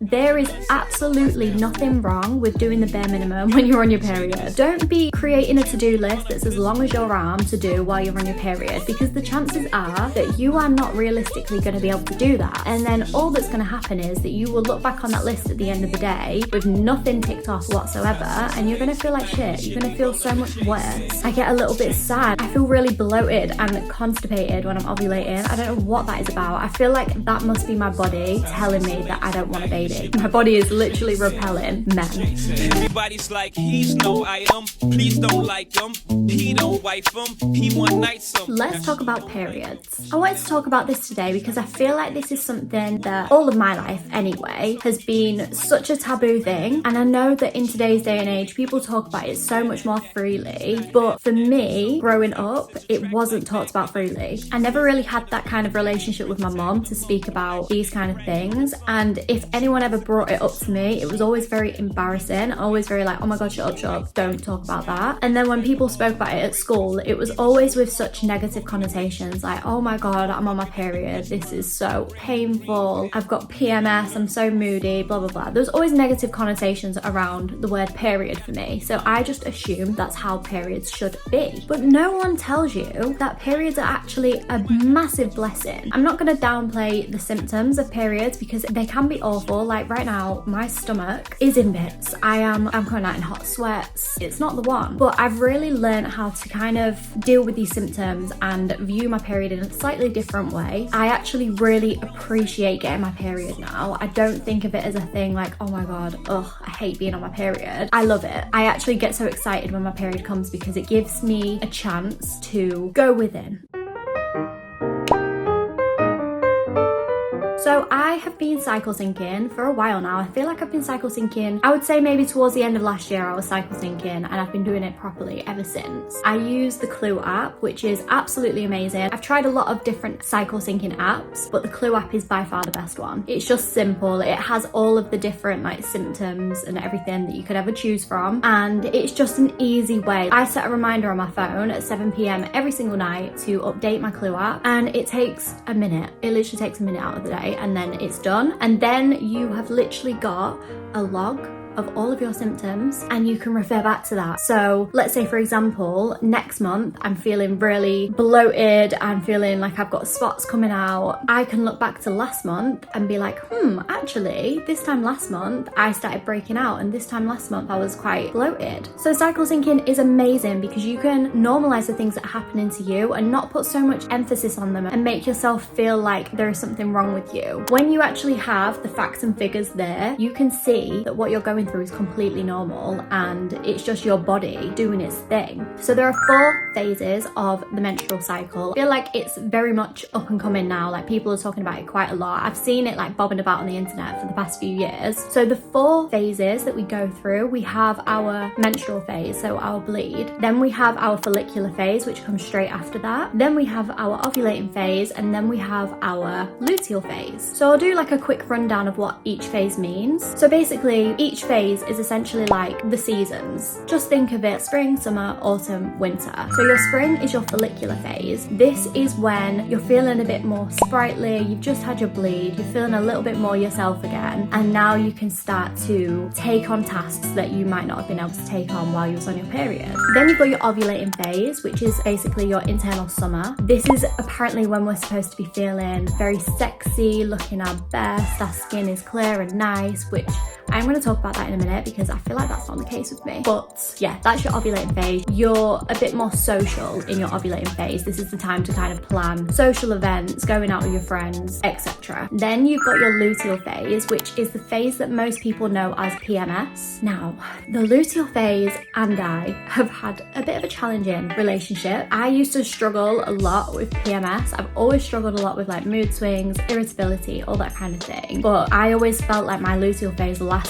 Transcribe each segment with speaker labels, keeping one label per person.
Speaker 1: There is absolutely nothing wrong with doing the bare minimum when you're on your period. Don't be creating a to-do list that's as long as your arm to do while you're on your period, because the chances are that you are not realistically going to be able to do that. And then all that's going to happen is that you will look back on that list at the end of the day with nothing ticked off whatsoever, and you're going to feel like shit. You're going to feel so much worse. I get a little bit sad. I feel really bloated and constipated when I'm ovulating. I don't know what that is about. I feel like that must be my body telling me that I don't want a baby. My body is literally repelling men.
Speaker 2: Everybody's like, he's no item. Please don't like him. He don't wife him. He one night some.
Speaker 1: Let's talk about periods. I wanted to talk about this today because I feel like this is something that all of my life anyway has been such a taboo thing. And I know that in today's day and age, people talk about it so much more freely. But for me, growing up, it wasn't talked about freely. I never really had that kind of relationship with my mom to speak about these kind of things. And if anyone ever brought it up to me, it was always very embarrassing, always very like, oh my god, shut up, don't talk about that. And then when people spoke about it at school, it was always with such negative connotations, like, oh my god, I'm on my period, this is so painful, I've got PMS, I'm so moody, blah blah blah. There was always negative connotations around the word period for me, so I just assumed that's how periods should be. But no one tells you that periods are actually a massive blessing. I'm not going to downplay the symptoms of periods because they can be awful. Like right now, my stomach is in bits. I'm coming out in hot sweats. It's not the one. But I've really learned how to kind of deal with these symptoms and view my period in a slightly different way. I actually really appreciate getting my period now. I don't think of it as a thing like, oh my god, ugh, I hate being on my period. I love it. I actually get so excited when my period comes because it gives me a chance to go within. So I have been cycle syncing for a while now. I feel like I've been cycle syncing, I would say maybe towards the end of last year I was cycle syncing, and I've been doing it properly ever since. I use the Clue app, which is absolutely amazing. I've tried a lot of different cycle syncing apps, but the Clue app is by far the best one. It's just simple. It has all of the different like symptoms and everything that you could ever choose from, and it's just an easy way. I set a reminder on my phone at 7 p.m. every single night to update my Clue app, and it takes a minute. It literally takes a minute out of the day, and then it's done. And then you have literally got a log of all of your symptoms and you can refer back to that. So let's say for example, next month I'm feeling really bloated, I'm feeling like I've got spots coming out. I can look back to last month and be like, actually this time last month I started breaking out, and this time last month I was quite bloated. So cycle syncing is amazing because you can normalize the things that are happening to you and not put so much emphasis on them and make yourself feel like there is something wrong with you. When you actually have the facts and figures there, you can see that what you're going through is completely normal and it's just your body doing its thing. So there are 4 phases of the menstrual cycle. I feel like it's very much up and coming now, like people are talking about it quite a lot. I've seen it like bobbing about on the internet for the past few years. So the 4 phases that we go through, we have our menstrual phase, so our bleed, then we have our follicular phase, which comes straight after that, then we have our ovulating phase, and then we have our luteal phase. So I'll do like a quick rundown of what each phase means. So basically each phase is essentially like the seasons. Just think of it spring, summer, autumn, winter. So your spring is your follicular phase. This is when you're feeling a bit more sprightly, you've just had your bleed, you're feeling a little bit more yourself again, and now you can start to take on tasks that you might not have been able to take on while you was on your period. Then you've got your ovulating phase, which is basically your internal summer. This is apparently when we're supposed to be feeling very sexy, looking our best, our skin is clear and nice, which I'm going to talk about that in a minute because I feel like that's not the case with me. But yeah, that's your ovulating phase. You're a bit more social in your ovulating phase. This is the time to kind of plan social events, going out with your friends, etc. Then you've got your luteal phase, which is the phase that most people know as PMS. Now, the luteal phase and I have had a bit of a challenging relationship. I used to struggle a lot with PMS. I've always struggled a lot with like mood swings, irritability, all that kind of thing. But I always felt like my luteal phase lasted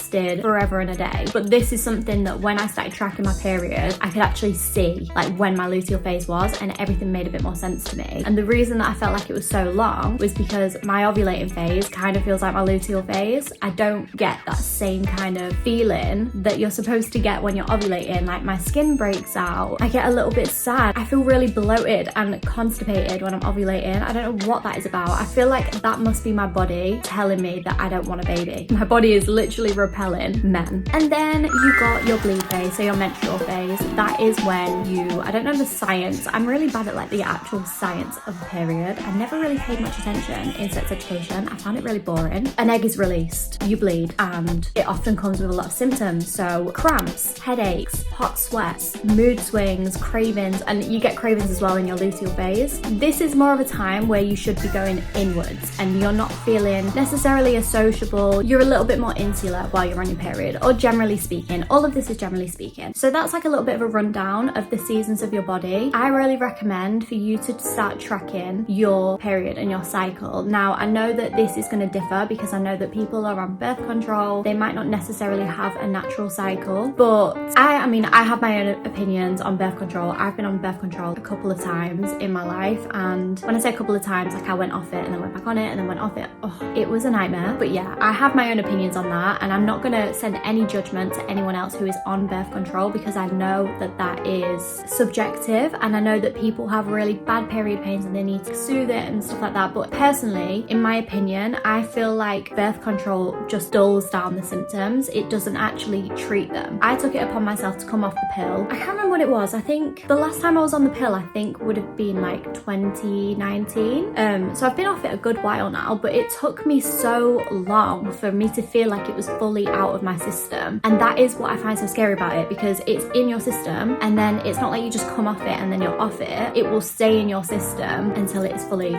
Speaker 1: forever forever and a day. But this is something that when I started tracking my period, I could actually see like when my luteal phase was, and everything made a bit more sense to me. And the reason that I felt like it was so long was because my ovulating phase kind of feels like my luteal phase. I don't get that same kind of feeling that you're supposed to get when you're ovulating. Like my skin breaks out, I get a little bit sad, I feel really bloated and constipated when I'm ovulating. I don't know what that is about. I feel like that must be my body telling me that I don't want a baby. My body is literally repelling men. And then you got your bleed phase, so your menstrual phase. That is when you, I don't know the science, I'm really bad at like the actual science of a period. I never really paid much attention in sex education. I found it really boring. An egg is released, you bleed, and it often comes with a lot of symptoms. So cramps, headaches, hot sweats, mood swings, cravings, and you get cravings as well in your luteal phase. This is more of a time where you should be going inwards and you're not feeling necessarily as sociable. You're a little bit more insular while you're on your period, or generally speaking. All of this is generally speaking. So that's like a little bit of a rundown of the seasons of your body. I really recommend for you to start tracking your period and your cycle. Now, I know that this is going to differ because I know that people are on birth control. They might not necessarily have a natural cycle, but I mean, I have my own opinions on birth control. I've been on birth control a couple of times in my life, and when I say a couple of times, like I went off it and then went back on it and then went off it. Oh, it was a nightmare. But yeah, I have my own opinions on that, and I'm not going to send any judgment to anyone else who is on birth control because I know that that is subjective, and I know that people have really bad period pains and they need to soothe it and stuff like that. But personally, in my opinion, I feel like birth control just dulls down the symptoms. It doesn't actually treat them. I took it upon myself to come off the pill. I can't remember what it was. I think the last time I was on the pill, I think would have been like 2019. So I've been off it a good while now, but it took me so long for me to feel like it was fully out of my system. And that is what I find so scary about it, because it's in your system and then it's not like you just come off it and then you're off it. It will stay in your system until it's fully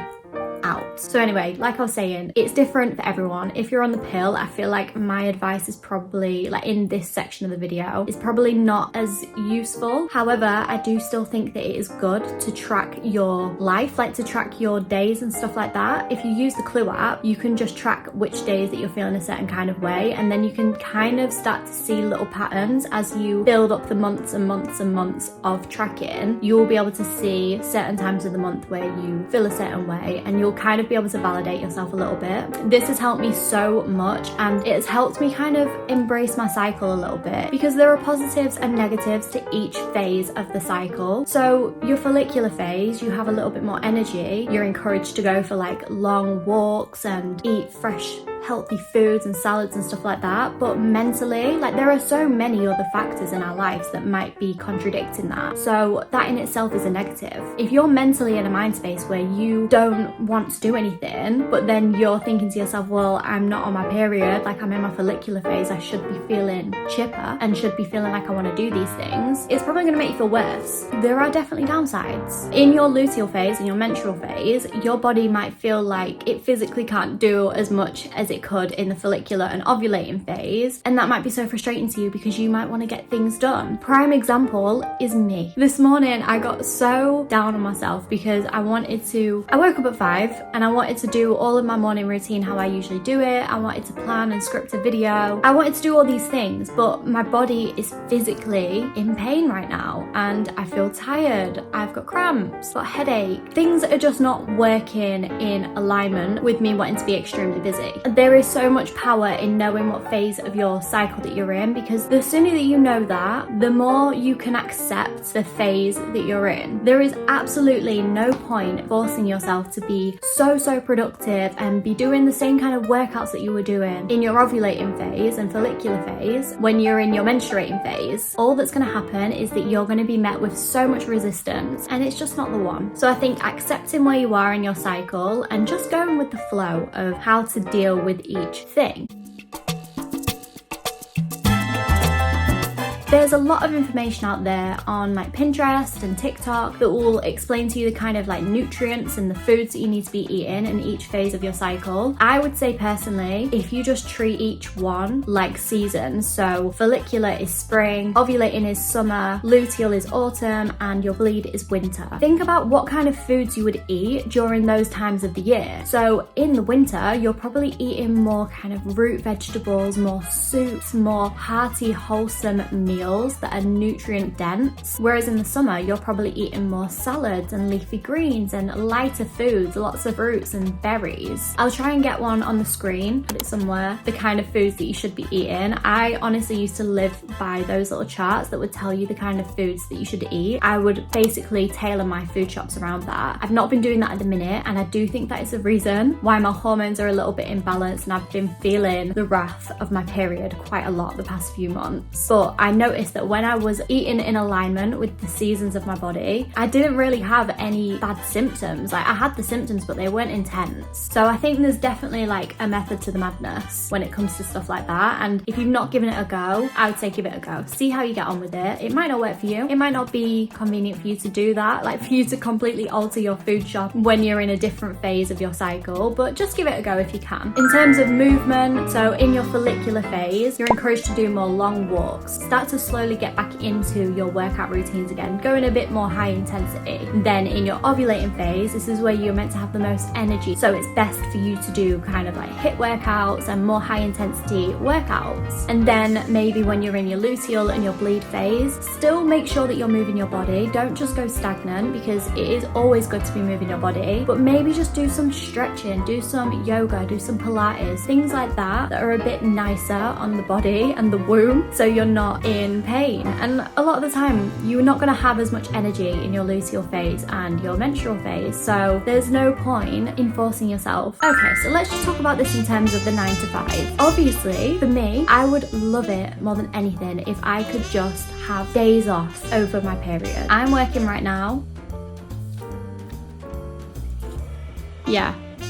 Speaker 1: out. So anyway, like I was saying, it's different for everyone. If you're on the pill, I feel like my advice is probably, like in this section of the video, is probably not as useful. However, I do still think that it is good to track your life, like to track your days and stuff like that. If you use the Clue app, you can just track which days that you're feeling a certain kind of way, and then you can kind of start to see little patterns as you build up the months and months and months of tracking. You'll be able to see certain times of the month where you feel a certain way, and you'll kind of be able to validate yourself a little bit. This has helped me so much, and it has helped me kind of embrace my cycle a little bit, because there are positives and negatives to each phase of the cycle. So your follicular phase, you have a little bit more energy. You're encouraged to go for like long walks and eat fresh healthy foods and salads and stuff like that. But mentally, like there are so many other factors in our lives that might be contradicting that. So that in itself is a negative. If you're mentally in a mind space where you don't want to do anything, but then you're thinking to yourself, well, I'm not on my period, like I'm in my follicular phase, I should be feeling chipper and should be feeling like I want to do these things, it's probably going to make you feel worse. There are definitely downsides. In your luteal phase, in your menstrual phase, your body might feel like it physically can't do as much as it could in the follicular and ovulating phase, and that might be so frustrating to you because you might want to get things done. Prime example is me. This morning I got so down on myself because I woke up at 5 and I wanted to do all of my morning routine how I usually do it. I wanted to plan and script a video. I wanted to do all these things, but my body is physically in pain right now and I feel tired. I've got cramps, got headache. Things are just not working in alignment with me wanting to be extremely busy. There is so much power in knowing what phase of your cycle that you're in, because the sooner that you know that, the more you can accept the phase that you're in. There is absolutely no point forcing yourself to be so productive and be doing the same kind of workouts that you were doing in your ovulating phase and follicular phase when you're in your menstruating phase. All that's going to happen is that you're going to be met with so much resistance, and it's just not the one. So I think accepting where you are in your cycle and just going with the flow of how to deal with each thing. There's a lot of information out there on like Pinterest and TikTok that will explain to you the kind of like nutrients and the foods that you need to be eating in each phase of your cycle. I would say personally, if you just treat each one like seasons, so follicular is spring, ovulating is summer, luteal is autumn, and your bleed is winter. Think about what kind of foods you would eat during those times of the year. So in the winter, you're probably eating more kind of root vegetables, more soups, more hearty, wholesome meals that are nutrient dense. Whereas in the summer, you're probably eating more salads and leafy greens and lighter foods, lots of fruits and berries. I'll try and get one on the screen, put it somewhere, the kind of foods that you should be eating. I honestly used to live by those little charts that would tell you the kind of foods that you should eat. I would basically tailor my food shops around that. I've not been doing that at the minute, and I do think that is the reason why my hormones are a little bit imbalanced, and I've been feeling the wrath of my period quite a lot the past few months. But I noticed that when I was eating in alignment with the seasons of my body, I didn't really have any bad symptoms. Like, I had the symptoms, but they weren't intense. So I think there's definitely like a method to the madness when it comes to stuff like that. And if you've not given it a go, I would say give it a go. See how you get on with it. It might not work for you. It might not be convenient for you to do that, like for you to completely alter your food shop when you're in a different phase of your cycle, but just give it a go if you can. In terms of movement, so in your follicular phase, you're encouraged to do more long walks. Start to slowly get back into your workout routines again, going a bit more high intensity. Then in your ovulating phase, this is where you're meant to have the most energy. So it's best for you to do kind of like HIIT workouts and more high intensity workouts. And then maybe when you're in your luteal and your bleed phase, still make sure that you're moving your body. Don't just go stagnant, because it is always good to be moving your body, but maybe just do some stretching, do some yoga, do some Pilates, things like that are a bit nicer on the body and the womb, so you're not in pain. And a lot of the time, you're not going to have as much energy in your luteal phase and your menstrual phase, so there's no point in forcing yourself. Okay, so let's just talk about this in terms of the 9 to 5. Obviously, for me, I would love it more than anything if I could just have days off over my period. I'm working right now.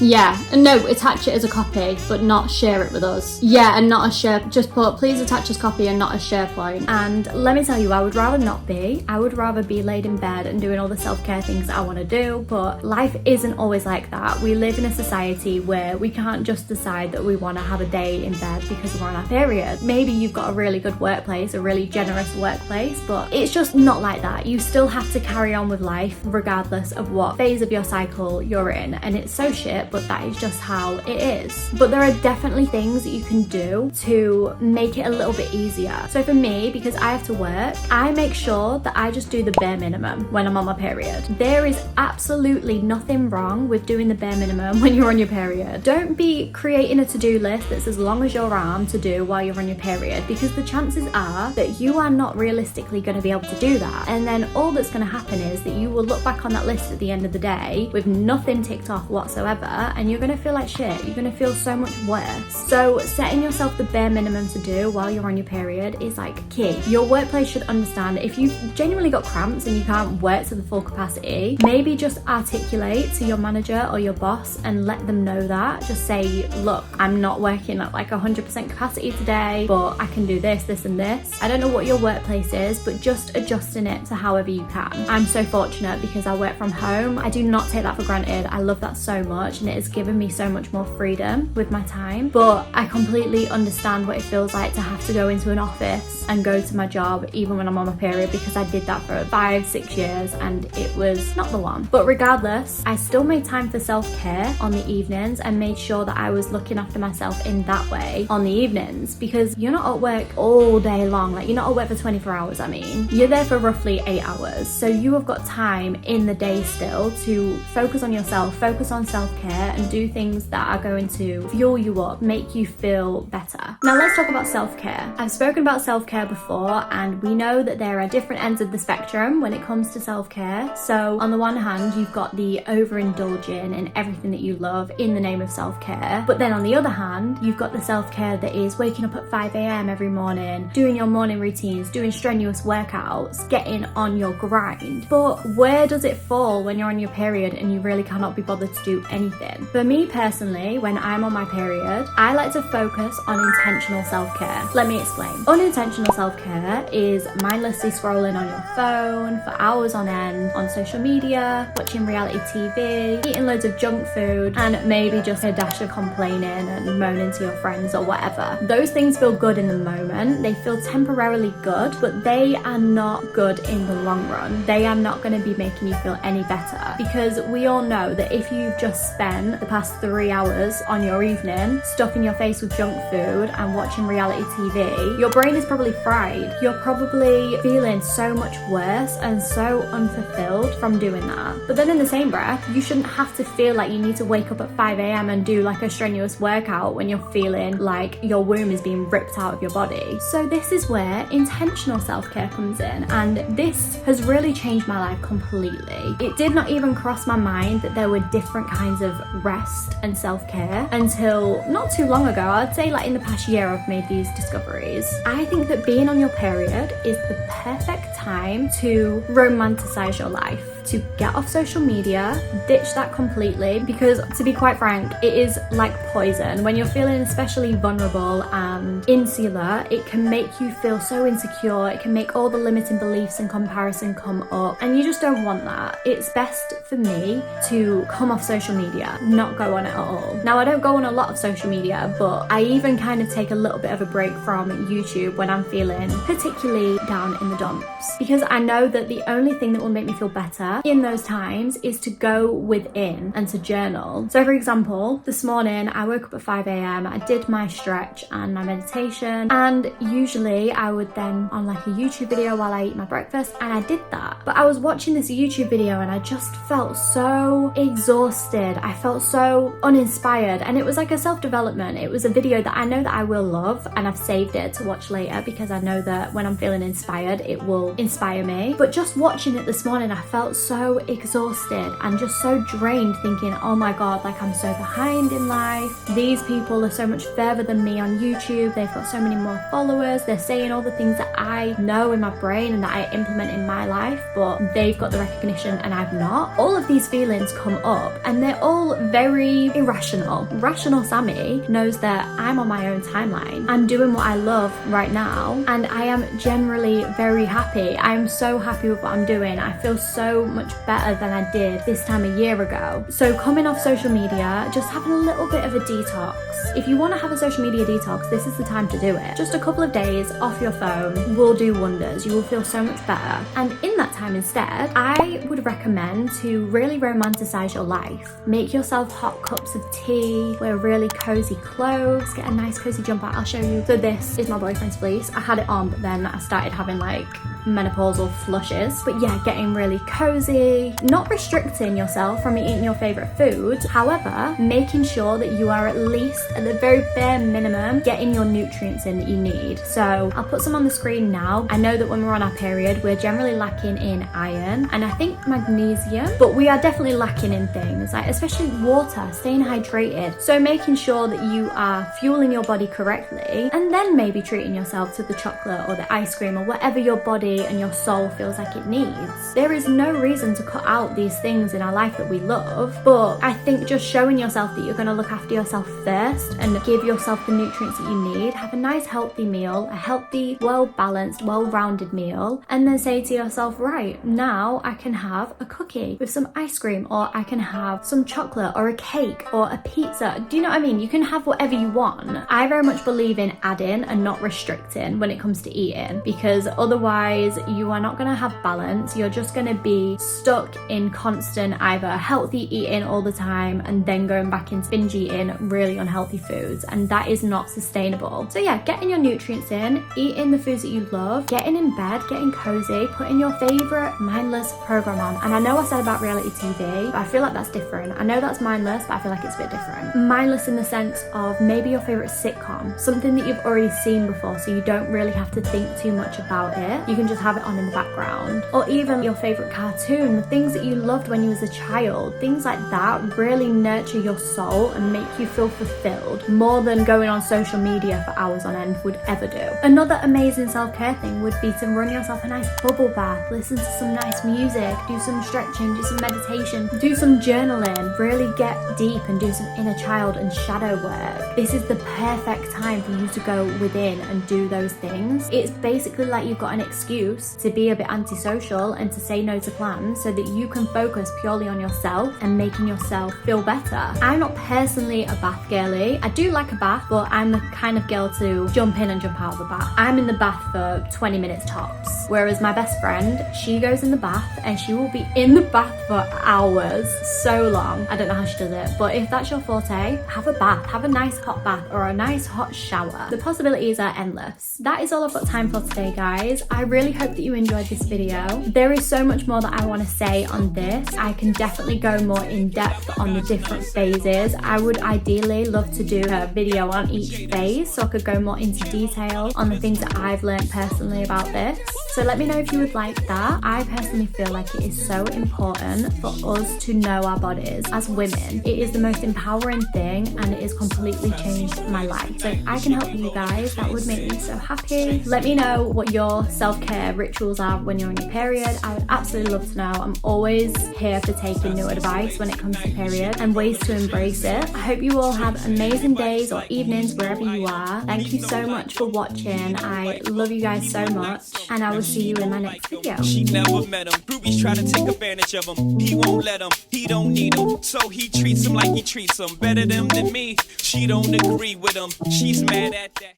Speaker 1: Yeah, and no, attach it as a copy, but not share it with us. Yeah, and not a share, just put, please attach as copy and not as SharePoint. And let me tell you, I would rather not be. I would rather be laid in bed and doing all the self-care things that I want to do, but life isn't always like that. We live in a society where we can't just decide that we want to have a day in bed because we're on our period. Maybe you've got a really good workplace, a really generous workplace, but it's just not like that. You still have to carry on with life regardless of what phase of your cycle you're in, and it's so shit, but that is just how it is. But there are definitely things that you can do to make it a little bit easier. So for me, because I have to work, I make sure that I just do the bare minimum when I'm on my period. There is absolutely nothing wrong with doing the bare minimum when you're on your period. Don't be creating a to-do list that's as long as your arm to do while you're on your period, because the chances are that you are not realistically going to be able to do that. And then all that's going to happen is that you will look back on that list at the end of the day with nothing ticked off whatsoever, and you're going to feel like shit. You're going to feel so much worse. So setting yourself the bare minimum to do while you're on your period is like key. Your workplace should understand if you've genuinely got cramps and you can't work to the full capacity, maybe just articulate to your manager or your boss and let them know that. Just say, look, I'm not working at like 100% capacity today, but I can do this, this and this. I don't know what your workplace is, but just adjusting it to however you can. I'm so fortunate because I work from home. I do not take that for granted. I love that so much, and it has given me so much more freedom with my time. But I completely understand what it feels like to have to go into an office and go to my job even when I'm on my period, because I did that for 5-6 years and it was not the one. But regardless, I still made time for self-care on the evenings and made sure that I was looking after myself in that way on the evenings, because you're not at work all day long. Like, you're not at work for 24 hours. I mean, you're there for roughly 8 hours, so you have got time in the day still to focus on yourself, focus on self-care, and do things that are going to fuel you up, make you feel better. Now let's talk about self-care. I've spoken about self-care before, and we know that there are different ends of the spectrum when it comes to self-care. So on the one hand, you've got the overindulging in everything that you love in the name of self-care, but then on the other hand, you've got the self-care that is waking up at 5 a.m. every morning, doing your morning routines, doing strenuous workouts, getting on your grind. But where does it fall when you're on your period and you really cannot be bothered to do anything? everything. For me personally, when I'm on my period, I like to focus on intentional self-care. Let me explain. Unintentional self-care is mindlessly scrolling on your phone for hours on end, on social media, watching reality TV, eating loads of junk food, and maybe just a dash of complaining and moaning to your friends or whatever. Those things feel good in the moment. They feel temporarily good, but they are not good in the long run. They are not going to be making you feel any better, because we all know that if you've just spent the past 3 hours on your evening stuffing your face with junk food and watching reality TV, your brain is probably fried. You're probably feeling so much worse and so unfulfilled from doing that. But then in the same breath, you shouldn't have to feel like you need to wake up at 5 a.m. and do like a strenuous workout when you're feeling like your womb is being ripped out of your body. So this is where intentional self-care comes in, and this has really changed my life completely. It did not even cross my mind that there were different kinds of rest and self-care until not too long ago. I'd say like in the past year I've made these discoveries. I think that being on your period is the perfect time to romanticize your life, to get off social media, ditch that completely, because to be quite frank, it is like poison. When you're feeling especially vulnerable and insular, it can make you feel so insecure. It can make all the limiting beliefs and comparison come up, and you just don't want that. It's best for me to come off social media, not go on it at all. Now, I don't go on a lot of social media, but I even kind of take a little bit of a break from YouTube when I'm feeling particularly down in the dumps, because I know that the only thing that will make me feel better in those times is to go within and to journal. So for example, this morning I woke up at 5 a.m. I did my stretch and my meditation, and usually I would then on like a YouTube video while I eat my breakfast, and I did that. But I was watching this YouTube video and I just felt so exhausted. I felt so uninspired, and it was like a self-development. It was a video that I know that I will love, and I've saved it to watch later because I know that when I'm feeling inspired, it will inspire me. But just watching it this morning, I felt so exhausted and just so drained, thinking, oh my god, like I'm so behind in life. These people are so much further than me on YouTube. They've got so many more followers. They're saying all the things that I know in my brain and that I implement in my life, but they've got the recognition and I've not. All of these feelings come up and they're all very irrational. Rational Sammy knows that I'm on my own timeline. I'm doing what I love right now, and I am generally very happy. I'm so happy with what I'm doing. I feel so much better than I did this time a year ago. So coming off social media, just having a little bit of a detox. If you want to have a social media detox, this is the time to do it. Just a couple of days off your phone will do wonders. You will feel so much better. And in that time instead, I would recommend to really romanticize your life. Make yourself hot cups of tea, wear really cozy clothes, get a nice cozy jumper. I'll show you. So this is my boyfriend's fleece. I had it on, but then I started having like menopausal flushes. But yeah, getting really cozy, not restricting yourself from eating your favorite food, however, making sure that you are at least at the very bare minimum getting your nutrients in that you need. So I'll put some on the screen now. I know that when we're on our period, we're generally lacking in iron and I think magnesium, but we are definitely lacking in things like especially water, staying hydrated. So making sure that you are fueling your body correctly, and then maybe treating yourself to the chocolate or the ice cream or whatever your body and your soul feels like it needs. There is no reason to cut out these things in our life that we love, but I think just showing yourself that you're going to look after yourself first and give yourself the nutrients that you need, have a nice healthy meal, a healthy, well-balanced, well-rounded meal, and then say to yourself, right, now I can have a cookie with some ice cream, or I can have some chocolate or a cake or a pizza. Do you know what I mean? You can have whatever you want. I very much believe in adding and not restricting when it comes to eating, because otherwise you are not going to have balance. You're just going to be stuck in constant either healthy eating all the time and then going back into binge eating really unhealthy foods, and that is not sustainable. So yeah, getting your nutrients in, eating the foods that you love, getting in bed, getting cozy, putting your favorite mindless program on. And I know I said about reality TV, but I feel like that's different. I know that's mindless, but I feel like it's a bit different. Mindless in the sense of maybe your favorite sitcom, something that you've already seen before, so you don't really have to think too much about it. You can just have it on in the background. Or even your favorite cartoon cartoon, the things that you loved when you was a child, things like that really nurture your soul and make you feel fulfilled more than going on social media for hours on end would ever do. Another amazing self-care thing would be to run yourself a nice bubble bath, listen to some nice music, do some stretching, do some meditation, do some journaling, really get deep and do some inner child and shadow work. This is the perfect time for you to go within and do those things. It's basically like you've got an excuse to be a bit antisocial and to say no to plans so that you can focus purely on yourself and making yourself feel better. I'm not personally a bath girly. I do like a bath, but I'm the kind of girl to jump in and jump out of the bath. I'm in the bath for 20 minutes tops. Whereas my best friend, she goes in the bath and she will be in the bath for hours, so long. I don't know how she does it, but if that's your forte, have a bath, have a nice hot bath or a nice hot shower. The possibilities are endless. That is all I've got time for today, guys. I really hope that you enjoyed this video. There is so much more that I want to say on this. I can definitely go more in depth on the different phases. I would ideally love to do a video on each phase so I could go more into detail on the things that I've learned personally about this. So let me know if you would like that. I personally feel like it is so important for us to know our bodies as women. It is the most empowering thing and it has completely changed my life. So if I can help you guys, that would make me so happy. Let me know what your self-care rituals are when you're on your period. I would absolutely love to know. I'm always here for taking new advice when it comes to period and ways to embrace it. I hope you all have amazing days or evenings wherever you are. Thank you so much for watching. I love you guys so much and I will see you in my next video.
Speaker 2: She never met him. Groupies try to take advantage of him. He won't let him. He don't need him. So he treats him like he treats him. Better them than me. She don't agree with him. She's mad at that.